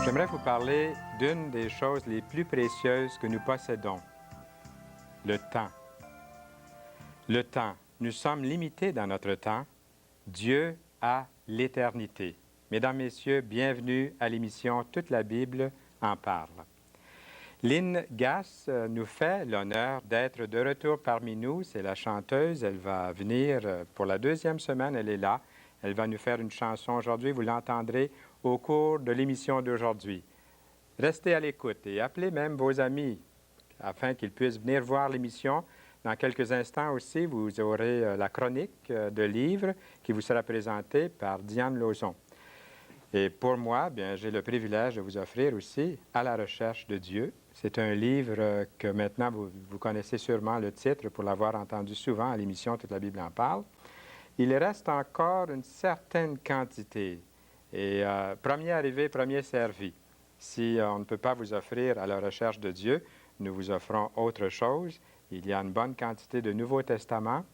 J'aimerais vous parler d'une des choses les plus précieuses que nous possédons, le temps. Le temps. Nous sommes limités dans notre temps. Dieu a l'éternité. Mesdames, Messieurs, bienvenue à l'émission Toute la Bible en parle. Lynn Gass nous fait l'honneur d'être de retour parmi nous. C'est la chanteuse. Elle va venir pour la deuxième semaine. Elle est là. Elle va nous faire une chanson aujourd'hui. Vous l'entendrez au cours de l'émission d'aujourd'hui. Restez à l'écoute et appelez même vos amis afin qu'ils puissent venir voir l'émission. Dans quelques instants aussi, vous aurez la chronique de livres qui vous sera présentée par Diane Lauzon. Et pour moi, bien, j'ai le privilège de vous offrir aussi « À la recherche de Dieu ». C'est un livre que maintenant, vous connaissez sûrement le titre pour l'avoir entendu souvent à l'émission Toute la Bible en parle. Il reste encore une certaine quantité. Et premier arrivé, premier servi. Si on ne peut pas vous offrir à la recherche de Dieu, nous vous offrons autre chose. Il y a une bonne quantité de Nouveau Testament.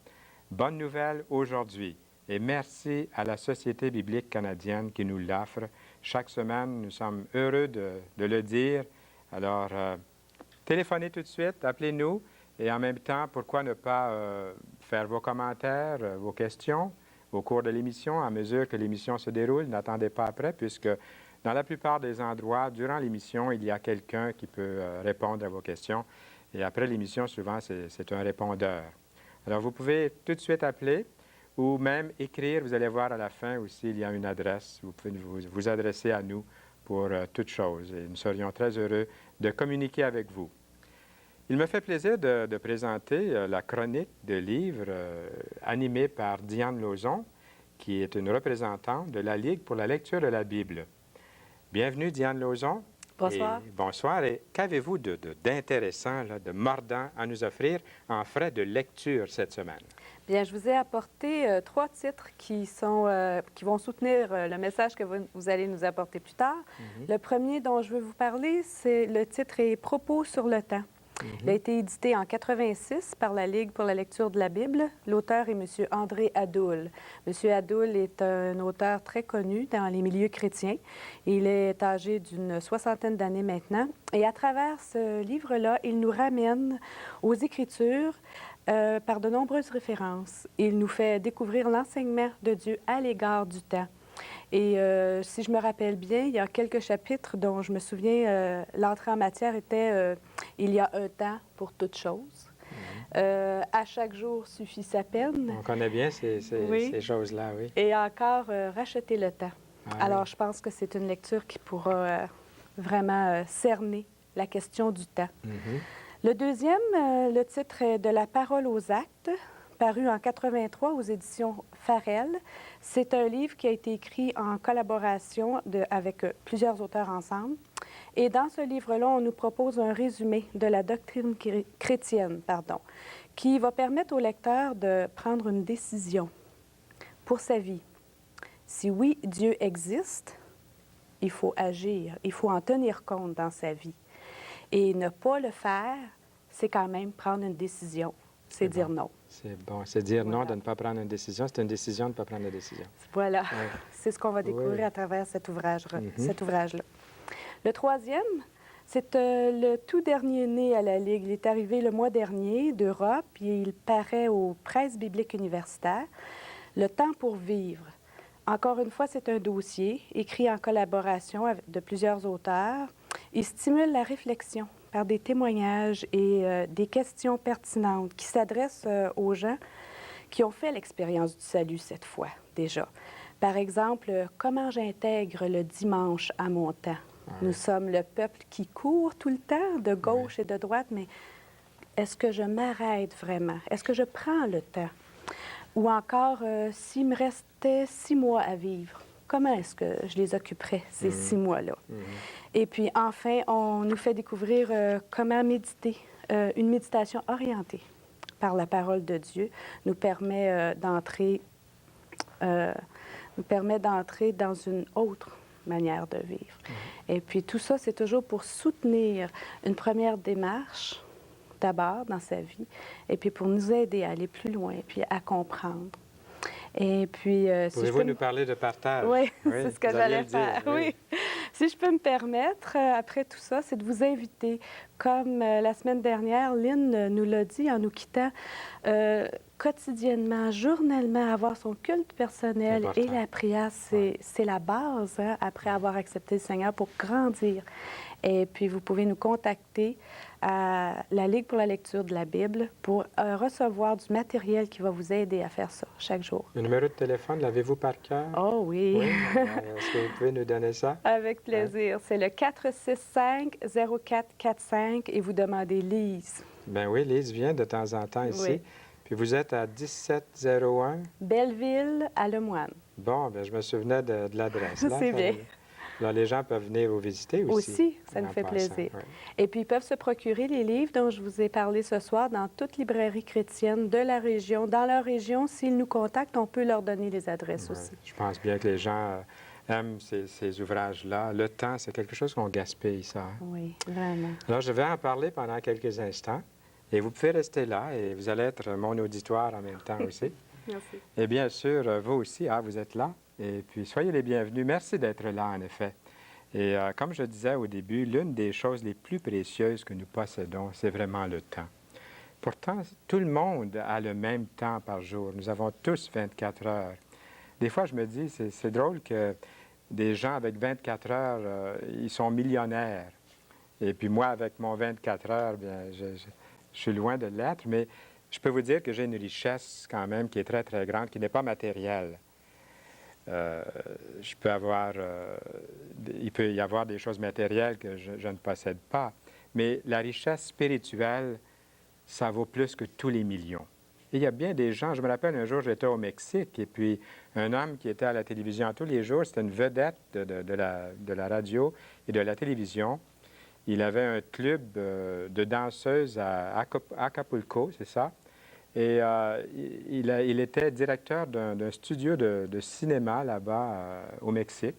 Bonne nouvelle aujourd'hui. Et merci à la Société biblique canadienne qui nous l'offre. Chaque semaine, nous sommes heureux de le dire. Alors, téléphonez tout de suite, appelez-nous. Et en même temps, pourquoi ne pas faire vos commentaires, vos questions au cours de l'émission, à mesure que l'émission se déroule. N'attendez pas après, puisque dans la plupart des endroits, durant l'émission, il y a quelqu'un qui peut répondre à vos questions. Et après l'émission, souvent, c'est un répondeur. Alors, vous pouvez tout de suite appeler ou même écrire. Vous allez voir à la fin aussi, il y a une adresse. Vous pouvez vous adresser à nous pour toute chose. Et nous serions très heureux de communiquer avec vous. Il me fait plaisir de présenter la chronique de livres animée par Diane Lauzon, qui est une représentante de la Ligue pour la lecture de la Bible. Bienvenue, Diane Lauzon. Bonsoir. Bonsoir. Et qu'avez-vous d'intéressant, de mordant à nous offrir en frais de lecture cette semaine? Bien, je vous ai apporté 3 titres qui vont soutenir le message que vous allez nous apporter plus tard. Le premier dont je veux vous parler, le titre est « Propos sur le temps ». Il a été édité en 86 par la Ligue pour la lecture de la Bible. L'auteur est M. André Hadoul. M. Hadoul est un auteur très connu dans les milieux chrétiens. Il est âgé d'une 60aine d'années maintenant. Et à travers ce livre-là, il nous ramène aux Écritures par de nombreuses références. Il nous fait découvrir l'enseignement de Dieu à l'égard du temps. Et si je me rappelle bien, il y a quelques chapitres dont je me souviens, l'entrée en matière était il y a un temps pour toute chose. À chaque jour suffit sa peine. On connaît bien ces choses-là, oui. Et encore, racheter le temps. Ah, Alors, oui. je pense que c'est une lecture qui pourra vraiment cerner la question du temps. Le deuxième, le titre est « De la parole aux actes », paru en 83 aux éditions Farel. C'est un livre qui a été écrit en collaboration avec plusieurs auteurs ensemble. Et dans ce livre-là, on nous propose un résumé de la doctrine chrétienne, qui va permettre au lecteur de prendre une décision pour sa vie. Si oui, Dieu existe, il faut agir, il faut en tenir compte dans sa vie. Et ne pas le faire, c'est quand même prendre une décision. C'est dire non. C'est bon. C'est dire non de ne pas prendre une décision. C'est une décision de ne pas prendre de décision. Voilà. Ouais. C'est ce qu'on va découvrir à travers cet ouvrage-là. Le troisième, c'est le tout dernier né à la Ligue. Il est arrivé le mois dernier d'Europe et il paraît aux Presses bibliques universitaires. Le temps pour vivre. Encore une fois, c'est un dossier écrit en collaboration de plusieurs auteurs. Il stimule la réflexion par des témoignages et des questions pertinentes qui s'adressent aux gens qui ont fait l'expérience du salut cette fois déjà. Par exemple, comment j'intègre le dimanche à mon temps? Nous sommes le peuple qui court tout le temps, de gauche et de droite, mais est-ce que je m'arrête vraiment? Est-ce que je prends le temps? Ou encore, s'il me restait 6 mois à vivre, comment est-ce que je les occuperais, ces 6 mois-là? Et puis, enfin, on nous fait découvrir comment méditer. Une méditation orientée par la parole de Dieu nous permet d'entrer dans une autre manière de vivre. Et puis, tout ça, c'est toujours pour soutenir une première démarche, d'abord, dans sa vie, et puis pour nous aider à aller plus loin, puis à comprendre. Et puis, Pouvez-vous nous parler de partage? Oui, c'est ce que j'allais faire. Oui. Si je peux me permettre, après tout ça, c'est de vous inviter, comme la semaine dernière, Lynn nous l'a dit en nous quittant, quotidiennement, journellement, avoir son culte personnel et Important. la prière, c'est la base, hein, après avoir accepté le Seigneur pour grandir. Et puis, vous pouvez nous contacter à la Ligue pour la lecture de la Bible pour recevoir du matériel qui va vous aider à faire ça chaque jour. Le numéro de téléphone, l'avez-vous par cœur? Oh oui! Oui? Alors, est-ce que vous pouvez nous donner ça? Avec plaisir. C'est le 465-0445 et vous demandez Lise. Ben oui, Lise vient de temps en temps ici. Oui. Puis vous êtes à 1701. Belleville à Lemoine. Bon, ben je me souvenais de l'adresse. Là. C'est bien. Là, les gens peuvent venir vous visiter aussi. Aussi, ça nous en fait passant, plaisir. oui. Et puis, ils peuvent se procurer les livres dont je vous ai parlé ce soir dans toute librairie chrétienne de la région. Dans leur région, s'ils nous contactent, on peut leur donner les adresses Ouais, aussi. je pense bien que les gens aiment ces ouvrages-là. Le temps, c'est quelque chose qu'on gaspille, ça. Hein? Oui, vraiment. Alors, je vais en parler pendant quelques instants. Et vous pouvez rester là et vous allez être mon auditoire en même temps aussi. Merci. Et bien sûr, vous aussi, vous êtes là. Et puis, soyez les bienvenus. Merci d'être là, en effet. Et comme je disais au début, l'une des choses les plus précieuses que nous possédons, c'est vraiment le temps. Pourtant, tout le monde a le même temps par jour. Nous avons tous 24 heures. Des fois, je me dis, c'est drôle que des gens avec 24 heures, ils sont millionnaires. Et puis moi, avec mon 24 heures, bien, je suis loin de l'être, mais je peux vous dire que j'ai une richesse quand même qui est très, très grande, qui n'est pas matérielle. Je peux avoir, il peut y avoir des choses matérielles que je ne possède pas, mais la richesse spirituelle, ça vaut plus que tous les millions. Et il y a bien des gens, je me rappelle un jour, j'étais au Mexique, et puis un homme qui était à la télévision tous les jours, c'était une vedette de la radio et de la télévision. Il avait un club de danseuses à Acapulco, c'est ça. Et il était directeur d'un studio de cinéma là-bas au Mexique.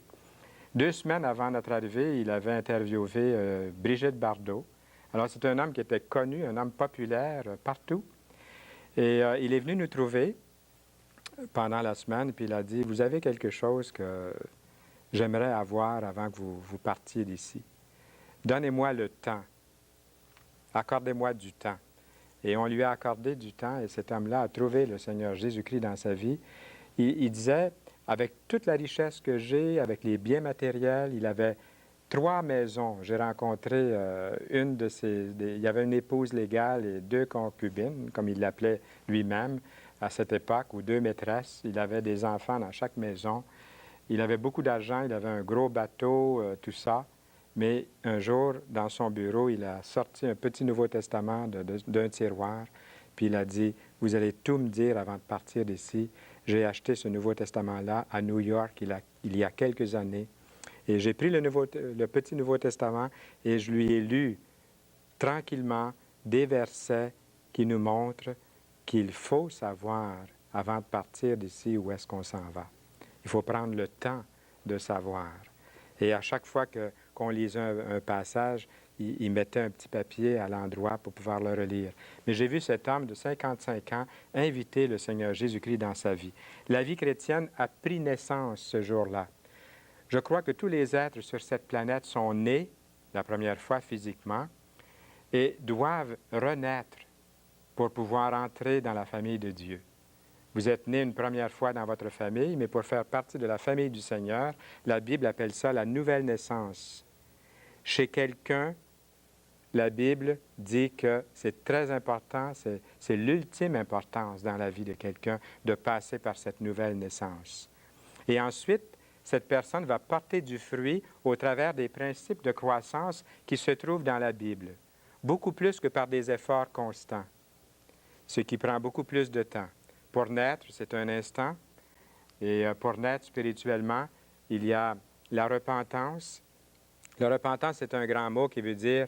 2 semaines avant notre arrivée, il avait interviewé Brigitte Bardot. Alors, c'est un homme qui était connu, un homme populaire partout. Et il est venu nous trouver pendant la semaine, puis il a dit, « Vous avez quelque chose que j'aimerais avoir avant que vous partiez d'ici. Donnez-moi le temps. Accordez-moi du temps. » Et on lui a accordé du temps, et cet homme-là a trouvé le Seigneur Jésus-Christ dans sa vie. Il disait, avec toute la richesse que j'ai, avec les biens matériels, il avait 3 maisons. J'ai rencontré une de ses... il y avait une épouse légale et 2 concubines, comme il l'appelait lui-même à cette époque, ou 2 maîtresses. Il avait des enfants dans chaque maison. Il avait beaucoup d'argent, il avait un gros bateau, tout ça. Mais un jour, dans son bureau, il a sorti un petit Nouveau Testament d'un tiroir, puis il a dit, « Vous allez tout me dire avant de partir d'ici. J'ai acheté ce Nouveau Testament-là à New York il y a quelques années. Et j'ai pris le petit Nouveau Testament et je lui ai lu tranquillement des versets qui nous montrent qu'il faut savoir avant de partir d'ici où est-ce qu'on s'en va. Il faut prendre le temps de savoir. » Et à chaque fois qu'on lisait un passage, il mettait un petit papier à l'endroit pour pouvoir le relire. Mais j'ai vu cet homme de 55 ans inviter le Seigneur Jésus-Christ dans sa vie. La vie chrétienne a pris naissance ce jour-là. Je crois que tous les êtres sur cette planète sont nés, la première fois physiquement, et doivent renaître pour pouvoir entrer dans la famille de Dieu. Vous êtes né une première fois dans votre famille, mais pour faire partie de la famille du Seigneur, la Bible appelle ça la nouvelle naissance. Chez quelqu'un, la Bible dit que c'est très important, c'est l'ultime importance dans la vie de quelqu'un de passer par cette nouvelle naissance. Et ensuite, cette personne va porter du fruit au travers des principes de croissance qui se trouvent dans la Bible, beaucoup plus que par des efforts constants, ce qui prend beaucoup plus de temps. Pour naître, c'est un instant, et pour naître spirituellement, il y a la repentance. La repentance, c'est un grand mot qui veut dire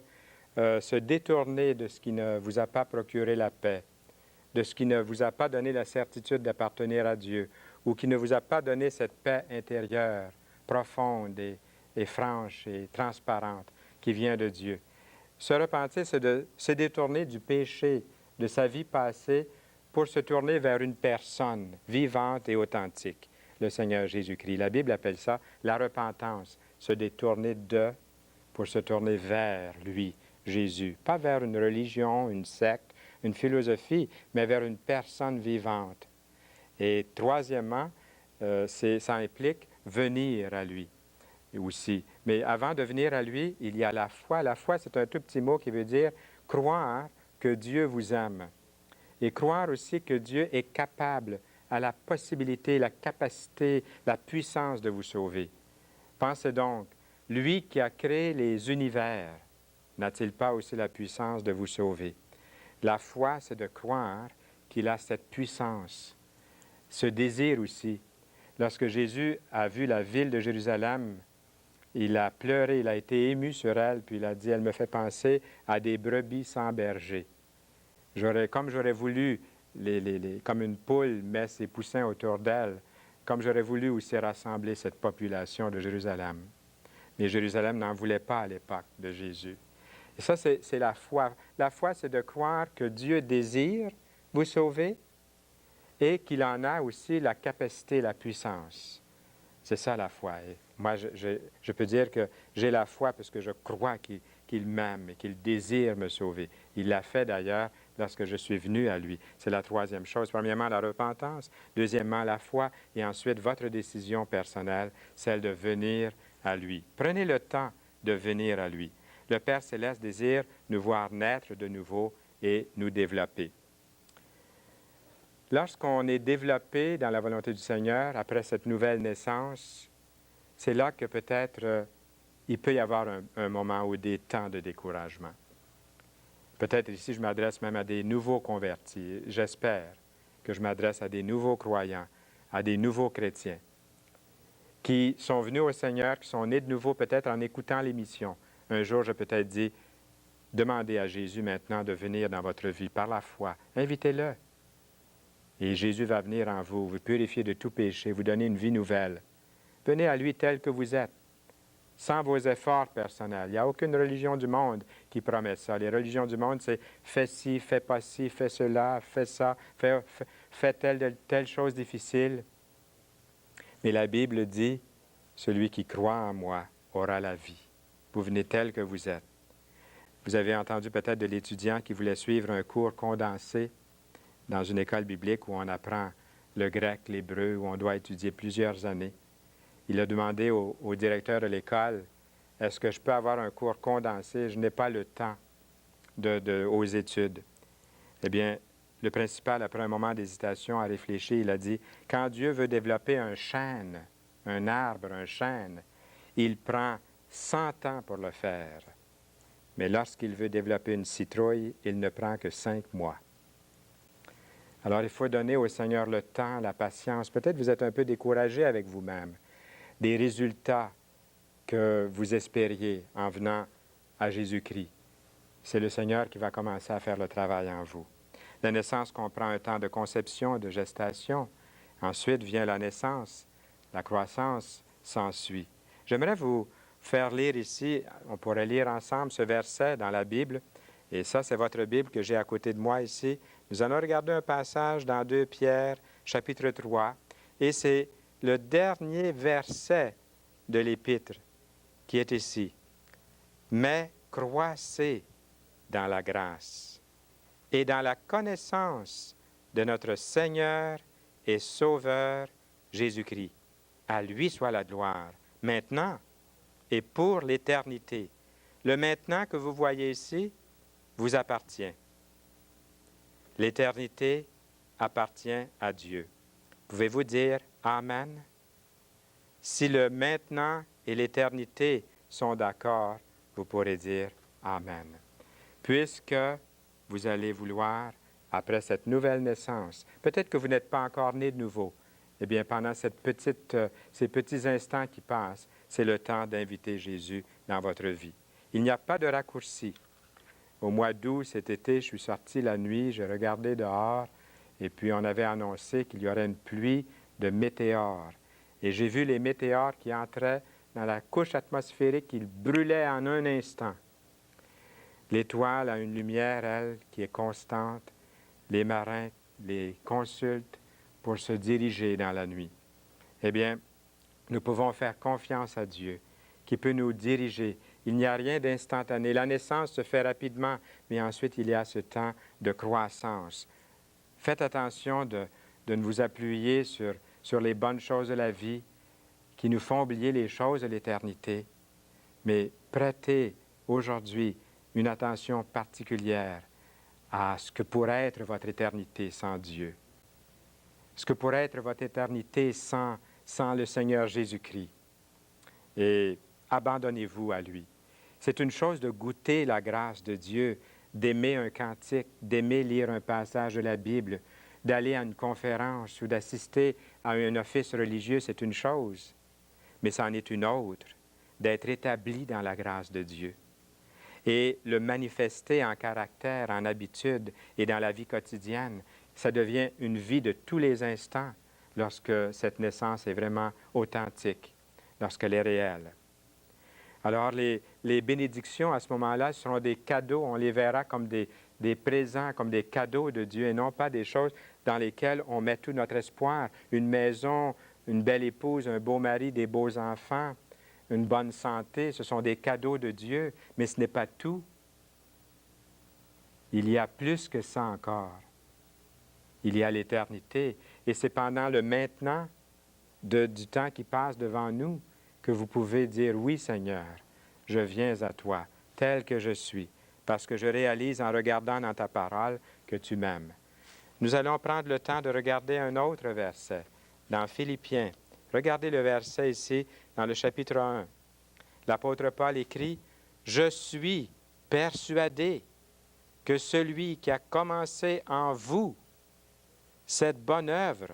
se détourner de ce qui ne vous a pas procuré la paix, de ce qui ne vous a pas donné la certitude d'appartenir à Dieu, ou qui ne vous a pas donné cette paix intérieure, profonde et franche et transparente qui vient de Dieu. Se repentir, c'est de se détourner du péché de sa vie passée pour se tourner vers une personne vivante et authentique, le Seigneur Jésus-Christ. La Bible appelle ça la repentance. se détourner pour se tourner vers lui, Jésus. Pas vers une religion, une secte, une philosophie, mais vers une personne vivante. Et troisièmement, ça implique venir à lui aussi. Mais avant de venir à lui, il y a la foi. La foi, c'est un tout petit mot qui veut dire croire que Dieu vous aime. Et croire aussi que Dieu est capable, a la possibilité, la capacité, la puissance de vous sauver. Pensez donc, lui qui a créé les univers, n'a-t-il pas aussi la puissance de vous sauver? La foi, c'est de croire qu'il a cette puissance, ce désir aussi. Lorsque Jésus a vu la ville de Jérusalem, il a pleuré, il a été ému sur elle, puis il a dit, elle me fait penser à des brebis sans berger. Comme j'aurais voulu, comme une poule met ses poussins autour d'elle, comme j'aurais voulu aussi rassembler cette population de Jérusalem. Mais Jérusalem n'en voulait pas à l'époque de Jésus. Et ça, c'est la foi. La foi, c'est de croire que Dieu désire vous sauver et qu'il en a aussi la capacité, la puissance. C'est ça la foi. Et moi, je peux dire que j'ai la foi parce que je crois qu'il m'aime et qu'il désire me sauver. Il l'a fait d'ailleurs lorsque je suis venu à lui. C'est la troisième chose. Premièrement, la repentance. Deuxièmement, la foi. Et ensuite, votre décision personnelle, celle de venir à lui. Prenez le temps de venir à lui. Le Père céleste désire nous voir naître de nouveau et nous développer. Lorsqu'on est développé dans la volonté du Seigneur, après cette nouvelle naissance, c'est là que peut-être il peut y avoir un moment ou des temps de découragement. Peut-être ici, je m'adresse même à des nouveaux convertis. J'espère que je m'adresse à des nouveaux croyants, à des nouveaux chrétiens qui sont venus au Seigneur, qui sont nés de nouveau peut-être en écoutant l'émission. Un jour, j'ai peut-être dit, demandez à Jésus maintenant de venir dans votre vie par la foi. Invitez-le. Et Jésus va venir en vous, vous purifier de tout péché, vous donner une vie nouvelle. Venez à lui tel que vous êtes, sans vos efforts personnels. Il n'y a aucune religion du monde qui promet ça. Les religions du monde, c'est fais ci, fais pas ci, fais cela, fais ça, fais telle chose difficile. Mais la Bible dit, celui qui croit en moi aura la vie. Vous venez tel que vous êtes. Vous avez entendu peut-être de l'étudiant qui voulait suivre un cours condensé dans une école biblique où on apprend le grec, l'hébreu, où on doit étudier plusieurs années. Il a demandé au directeur de l'école, « Est-ce que je peux avoir un cours condensé? Je n'ai pas le temps aux études. » Eh bien, le principal, après un moment d'hésitation, a réfléchi. Il a dit, « Quand Dieu veut développer un chêne, un arbre, un chêne, il prend 100 ans pour le faire. Mais lorsqu'il veut développer une citrouille, il ne prend que 5 mois. » Alors, il faut donner au Seigneur le temps, la patience. Peut-être vous êtes un peu découragé avec vous-même des résultats que vous espériez en venant à Jésus-Christ. C'est le Seigneur qui va commencer à faire le travail en vous. La naissance comprend un temps de conception, de gestation. Ensuite vient la naissance. La croissance s'ensuit. J'aimerais vous faire lire ici, on pourrait lire ensemble ce verset dans la Bible. Et ça, c'est votre Bible que j'ai à côté de moi ici. Nous allons regarder un passage dans 2 Pierre, chapitre 3. Et c'est le dernier verset de l'Épître qui est ici. « Mais croissez dans la grâce et dans la connaissance de notre Seigneur et Sauveur Jésus-Christ. À lui soit la gloire, maintenant et pour l'éternité. » Le maintenant que vous voyez ici vous appartient. L'éternité appartient à Dieu. Pouvez-vous dire Amen? Si le maintenant et l'éternité sont d'accord, vous pourrez dire Amen. Puisque vous allez vouloir, après cette nouvelle naissance, peut-être que vous n'êtes pas encore né de nouveau, eh bien, pendant ces petits instants qui passent, c'est le temps d'inviter Jésus dans votre vie. Il n'y a pas de raccourci. Au mois d'août, cet été, je suis sorti la nuit, j'ai regardé dehors, et puis on avait annoncé qu'il y aurait une pluie de météores. Et j'ai vu les météores qui entraient dans la couche atmosphérique, ils brûlaient en un instant. L'étoile a une lumière, elle, qui est constante. Les marins les consultent pour se diriger dans la nuit. Eh bien, nous pouvons faire confiance à Dieu, qui peut nous diriger. Il n'y a rien d'instantané. La naissance se fait rapidement, mais ensuite il y a ce temps de croissance. Faites attention de ne vous appuyer sur les bonnes choses de la vie qui nous font oublier les choses de l'éternité, mais prêtez aujourd'hui une attention particulière à ce que pourrait être votre éternité sans Dieu, ce que pourrait être votre éternité sans le Seigneur Jésus-Christ. Et abandonnez-vous à lui. C'est une chose de goûter la grâce de Dieu, d'aimer un cantique, d'aimer lire un passage de la Bible, d'aller à une conférence ou d'assister à un office religieux, c'est une chose, mais c'en est une autre, d'être établi dans la grâce de Dieu et le manifester en caractère, en habitude et dans la vie quotidienne. Ça devient une vie de tous les instants lorsque cette naissance est vraiment authentique, lorsqu'elle est réelle. Alors, les bénédictions à ce moment-là seront des cadeaux. On les verra comme des présents, comme des cadeaux de Dieu et non pas des choses dans lesquelles on met tout notre espoir. Une maison, une belle épouse, un beau mari, des beaux enfants, une bonne santé, ce sont des cadeaux de Dieu, mais ce n'est pas tout. Il y a plus que ça encore. Il y a l'éternité. Et c'est pendant le maintenant du temps qui passe devant nous que vous pouvez dire, oui Seigneur, je viens à toi, tel que je suis, parce que je réalise en regardant dans ta parole que tu m'aimes. Nous allons prendre le temps de regarder un autre verset dans Philippiens. Regardez le verset ici dans le chapitre 1. L'apôtre Paul écrit, « Je suis persuadé que celui qui a commencé en vous cette bonne œuvre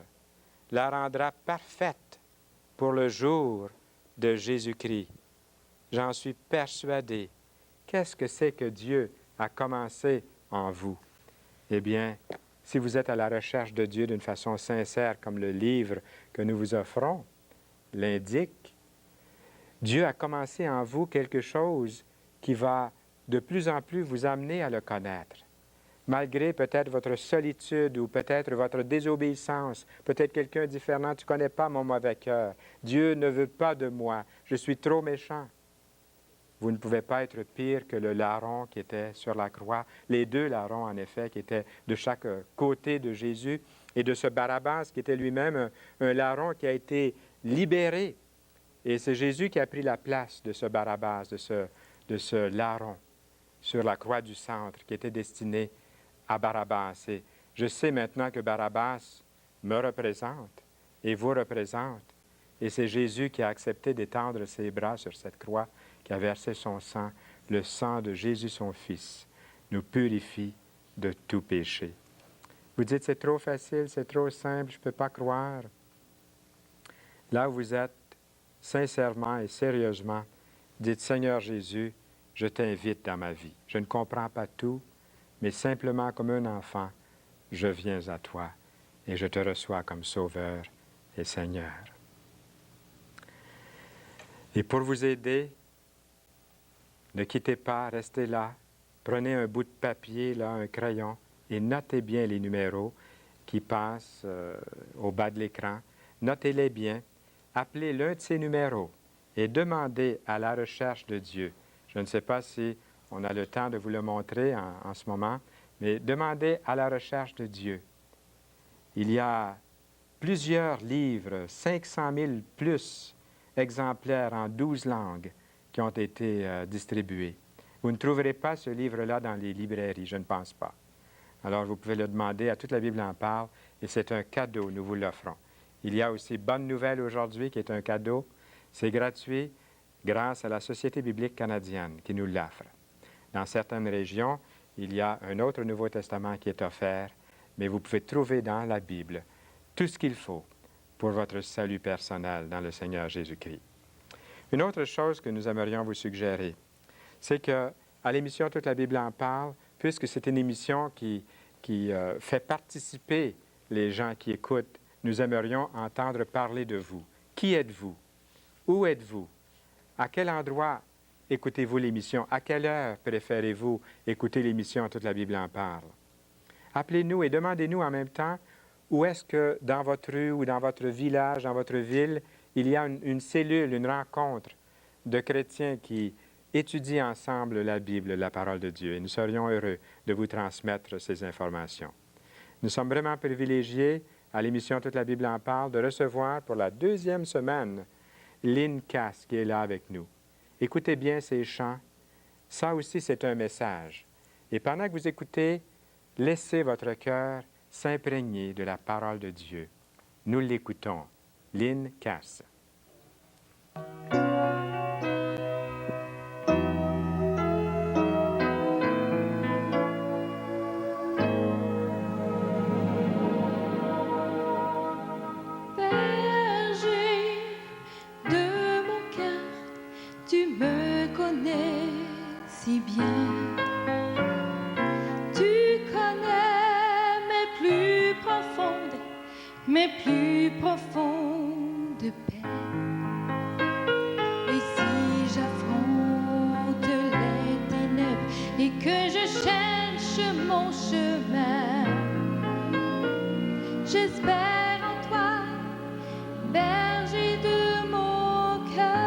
la rendra parfaite pour le jour de Jésus-Christ. » J'en suis persuadé. Qu'est-ce que c'est que Dieu a commencé en vous? Eh bien, si vous êtes à la recherche de Dieu d'une façon sincère, comme le livre que nous vous offrons l'indique, Dieu a commencé en vous quelque chose qui va de plus en plus vous amener à le connaître. Malgré peut-être votre solitude ou peut-être votre désobéissance, peut-être quelqu'un différent, tu ne connais pas mon mauvais cœur. Dieu ne veut pas de moi, je suis trop méchant. Vous ne pouvez pas être pire que le larron qui était sur la croix, les deux larrons en effet qui étaient de chaque côté de Jésus et de ce Barabbas qui était lui-même un larron qui a été libéré. Et c'est Jésus qui a pris la place de ce Barabbas, de ce larron sur la croix du centre qui était destiné à Barabbas. Et je sais maintenant que Barabbas me représente et vous représente. Et c'est Jésus qui a accepté d'étendre ses bras sur cette croix, qui a versé son sang. Le sang de Jésus, son Fils, nous purifie de tout péché. Vous dites, c'est trop facile, c'est trop simple, je ne peux pas croire. Là où vous êtes, sincèrement et sérieusement, dites, Seigneur Jésus, je t'invite dans ma vie. Je ne comprends pas tout, mais simplement comme un enfant, je viens à toi et je te reçois comme Sauveur et Seigneur. Et pour vous aider, ne quittez pas, restez là, prenez un bout de papier, là, un crayon, et notez bien les numéros qui passent au bas de l'écran. Notez-les bien, appelez l'un de ces numéros et demandez à la recherche de Dieu. Je ne sais pas si on a le temps de vous le montrer en ce moment, mais demandez à la recherche de Dieu. Il y a plusieurs livres, 500 000 plus exemplaires en 12 langues qui ont été distribués. Vous ne trouverez pas ce livre-là dans les librairies, je ne pense pas. Alors, vous pouvez le demander, à toute la Bible en parle, et c'est un cadeau, nous vous l'offrons. Il y a aussi Bonne Nouvelle aujourd'hui, qui est un cadeau. C'est gratuit grâce à la Société biblique canadienne qui nous l'offre. Dans certaines régions, il y a un autre Nouveau Testament qui est offert, mais vous pouvez trouver dans la Bible tout ce qu'il faut pour votre salut personnel dans le Seigneur Jésus-Christ. Une autre chose que nous aimerions vous suggérer, c'est qu'à l'émission Toute la Bible en parle, puisque c'est une émission qui fait participer les gens qui écoutent, nous aimerions entendre parler de vous. Qui êtes-vous? Où êtes-vous? À quel endroit écoutez-vous l'émission? À quelle heure préférez-vous écouter l'émission Toute la Bible en parle? Appelez-nous et demandez-nous en même temps où est-ce que dans votre rue ou dans votre village, dans votre ville, il y a une cellule, une rencontre de chrétiens qui étudient ensemble la Bible, la parole de Dieu, et nous serions heureux de vous transmettre ces informations. Nous sommes vraiment privilégiés à l'émission Toute la Bible en parle de recevoir pour la 2e semaine Lynn Cass qui est là avec nous. Écoutez bien ces chants. Ça aussi, c'est un message. Et pendant que vous écoutez, laissez votre cœur s'imprégner de la parole de Dieu. Nous l'écoutons. Lynn Cass. Si bien, tu connais mes plus profondes peines. Et si j'affronte les ténèbres et que je cherche mon chemin, j'espère en toi, berger de mon cœur.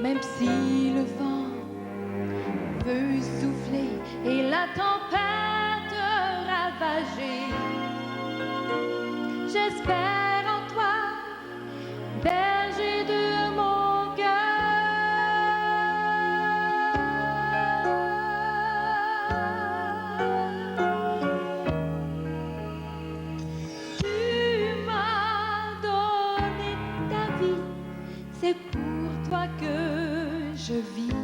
Même si le vent veut souffler et la tempête ravager, j'espère en toi, berger de mon cœur. Tu m'as donné ta vie, c'est pour toi que je vis.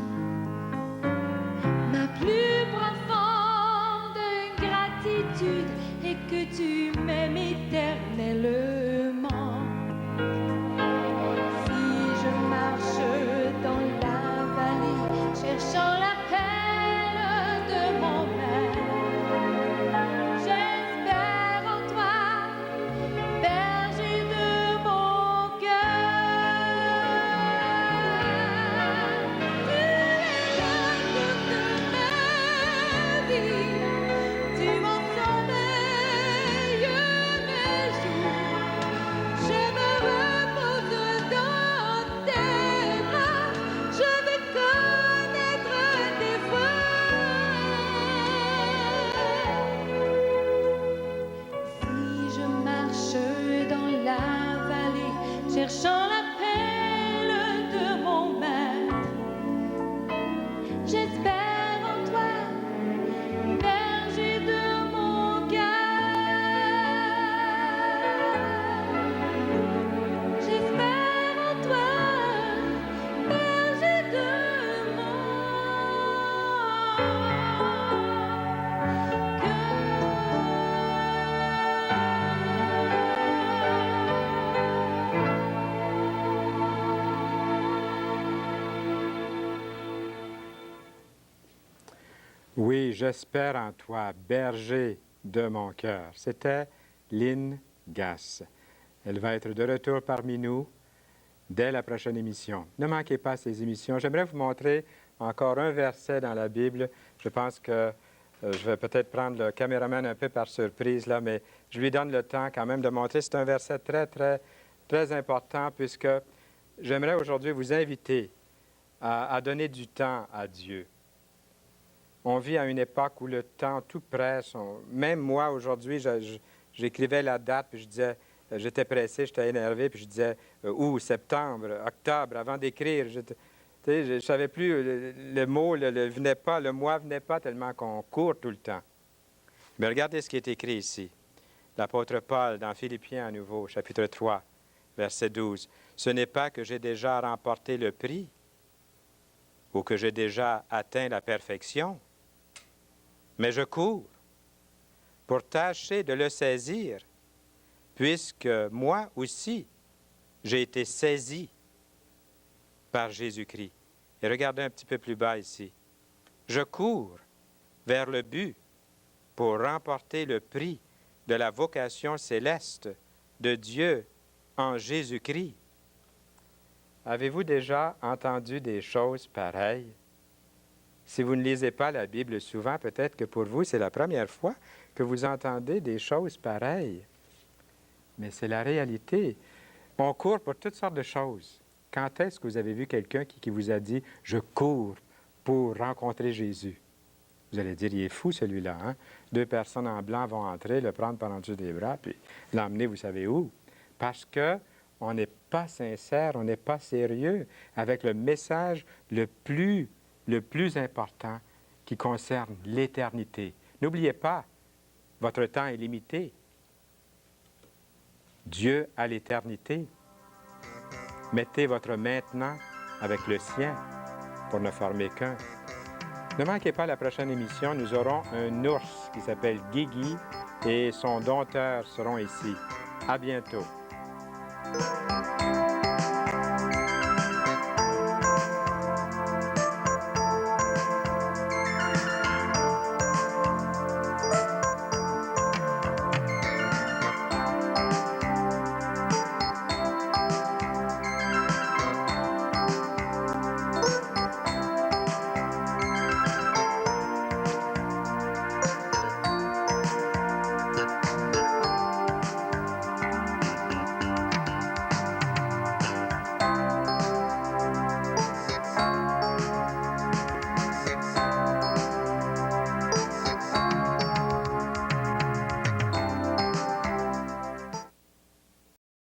Ma plus profonde gratitude est que tu m'aimes éternellement. Si je marche dans la vallée, cherchant l'appel de mon maître, j'espère en toi, berger de mon cœur. Tu m'en sommeil mes jours, je me repose dans tes bras, je veux connaître tes voies. Si je marche dans la vallée, cherchant l'appel de mon maître, j'espère en toi, berger de mon cœur. J'espère en toi, berger de mon Oui, j'espère en toi, berger de mon cœur. C'était Lynn Gass. Elle va être de retour parmi nous dès la prochaine émission. Ne manquez pas ces émissions. J'aimerais vous montrer encore un verset dans la Bible. Je pense que je vais peut-être prendre le caméraman un peu par surprise, là, mais je lui donne le temps quand même de montrer. C'est un verset très important puisque j'aimerais aujourd'hui vous inviter à donner du temps à Dieu. On vit à une époque où le temps tout presse. Même moi, aujourd'hui, j'écrivais la date, puis je disais, j'étais pressé, j'étais énervé, puis je disais août, septembre, octobre, avant d'écrire. Je ne savais plus, le mot venait pas, le mois venait pas tellement qu'on court tout le temps. Mais regardez ce qui est écrit ici. L'apôtre Paul, dans Philippiens à nouveau, chapitre 3, verset 12. « Ce n'est pas que j'ai déjà remporté le prix ou que j'ai déjà atteint la perfection, mais je cours pour tâcher de le saisir, puisque moi aussi, j'ai été saisi par Jésus-Christ. » Et regardez un petit peu plus bas ici. « Je cours vers le but pour remporter le prix de la vocation céleste de Dieu en Jésus-Christ. » Avez-vous déjà entendu des choses pareilles? Si vous ne lisez pas la Bible souvent, peut-être que pour vous, c'est la première fois que vous entendez des choses pareilles. Mais c'est la réalité. On court pour toutes sortes de choses. Quand est-ce que vous avez vu quelqu'un qui vous a dit « Je cours pour rencontrer Jésus » ? Vous allez dire, il est fou celui-là, hein? 2 personnes en blanc vont entrer, le prendre par en dessous des bras, puis l'emmener vous savez où. Parce qu'on n'est pas sincère, on n'est pas sérieux avec le message le plus important qui concerne l'éternité. N'oubliez pas, votre temps est limité. Dieu a l'éternité. Mettez votre maintenant avec le sien pour ne former qu'un. Ne manquez pas la prochaine émission, nous aurons un ours qui s'appelle Guigui et son dompteur seront ici. À bientôt.